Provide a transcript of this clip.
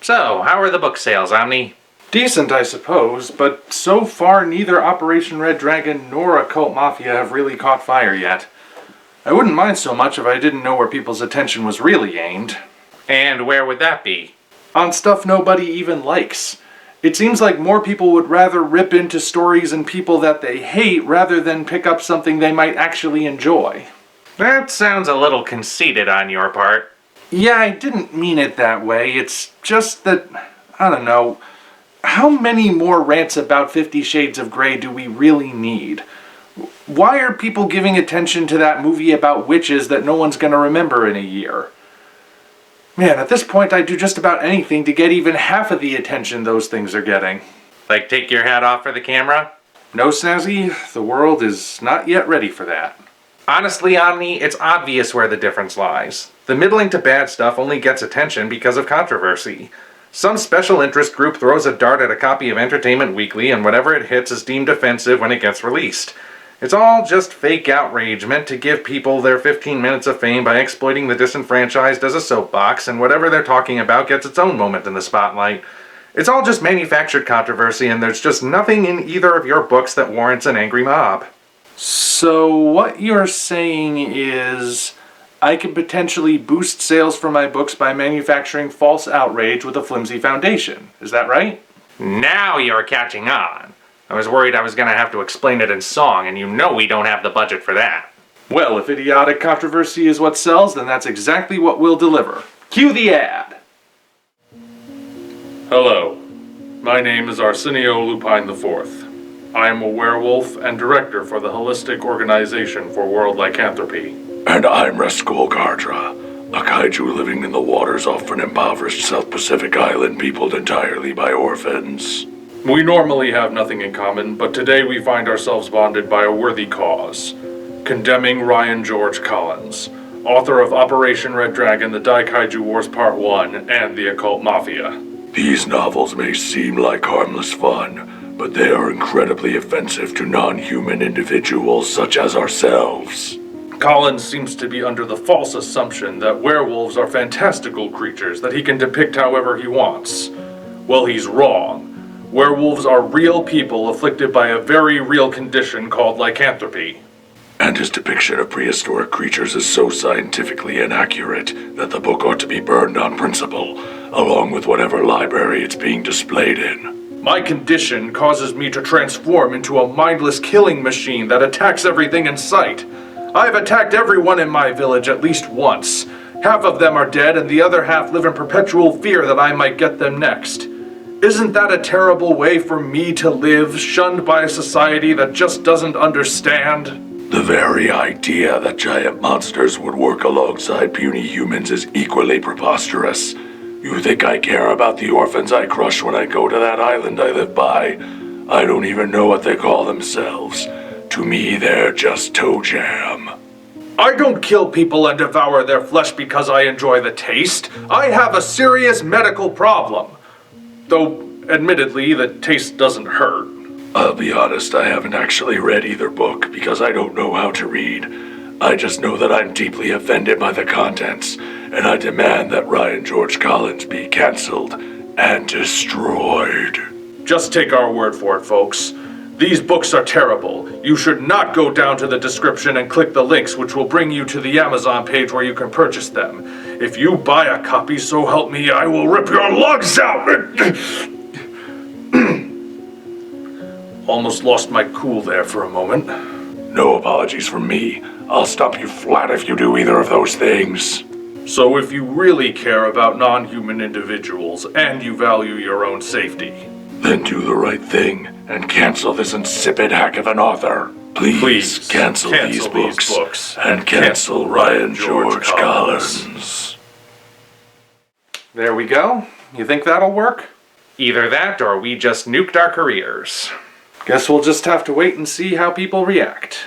So, how are the book sales, Omni? Decent, I suppose, but so far neither Operation Red Dragon nor Occult Mafia have really caught fire yet. I wouldn't mind so much if I didn't know where people's attention was really aimed. And where would that be? On stuff nobody even likes. It seems like more people would rather rip into stories and people that they hate rather than pick up something they might actually enjoy. That sounds a little conceited on your part. Yeah, I didn't mean it that way. It's just that, I don't know, how many more rants about 50 Shades of Grey do we really need? Why are people giving attention to that movie about witches that no one's going to remember in a year? Man, at this point I'd do just about anything to get even half of the attention those things are getting. Like take your hat off for the camera? No, Snazzy, the world is not yet ready for that. Honestly, Omni, it's obvious where the difference lies. The middling to bad stuff only gets attention because of controversy. Some special interest group throws a dart at a copy of Entertainment Weekly, and whatever it hits is deemed offensive when it gets released. It's all just fake outrage meant to give people their 15 minutes of fame by exploiting the disenfranchised as a soapbox, and whatever they're talking about gets its own moment in the spotlight. It's all just manufactured controversy, and there's just nothing in either of your books that warrants an angry mob. So what you're saying is I could potentially boost sales for my books by manufacturing false outrage with a flimsy foundation. Is that right? Now you're catching on. I was worried I was going to have to explain it in song, and you know we don't have the budget for that. Well, if idiotic controversy is what sells, then that's exactly what we'll deliver. Cue the ad! Hello. My name is Arsenio Lupine IV. I am a werewolf and director for the Holistic Organization for World Lycanthropy. And I'm Rascal Gardra, a kaiju living in the waters off an impoverished South Pacific island peopled entirely by orphans. We normally have nothing in common, but today we find ourselves bonded by a worthy cause. Condemning Ryan George Collins, author of Operation Red Dragon, The Daikaiju Wars Part 1, and The Occult Mafia. These novels may seem like harmless fun, but they are incredibly offensive to non-human individuals such as ourselves. Collins seems to be under the false assumption that werewolves are fantastical creatures that he can depict however he wants. Well, he's wrong. Werewolves are real people afflicted by a very real condition called lycanthropy. And his depiction of prehistoric creatures is so scientifically inaccurate that the book ought to be burned on principle, along with whatever library it's being displayed in. My condition causes me to transform into a mindless killing machine that attacks everything in sight. I've attacked everyone in my village at least once. Half of them are dead and the other half live in perpetual fear that I might get them next. Isn't that a terrible way for me to live, shunned by a society that just doesn't understand? The very idea that giant monsters would work alongside puny humans is equally preposterous. You think I care about the orphans I crush when I go to that island I live by? I don't even know what they call themselves. To me, they're just toe jam. I don't kill people and devour their flesh because I enjoy the taste. I have a serious medical problem. Though, admittedly, the taste doesn't hurt. I'll be honest, I haven't actually read either book because I don't know how to read. I just know that I'm deeply offended by the contents, and I demand that Ryan George Collins be cancelled and destroyed. Just take our word for it, folks. These books are terrible. You should not go down to the description and click the links which will bring you to the Amazon page where you can purchase them. If you buy a copy, so help me, I will rip your lungs out! Almost lost my cool there for a moment. No apologies from me. I'll stomp you flat if you do either of those things. So if you really care about non-human individuals and you value your own safety, then do the right thing and cancel this insipid hack of an author. Please cancel these books and cancel Ryan George Collins. There we go. You think that'll work? Either that or we just nuked our careers. Guess we'll just have to wait and see how people react.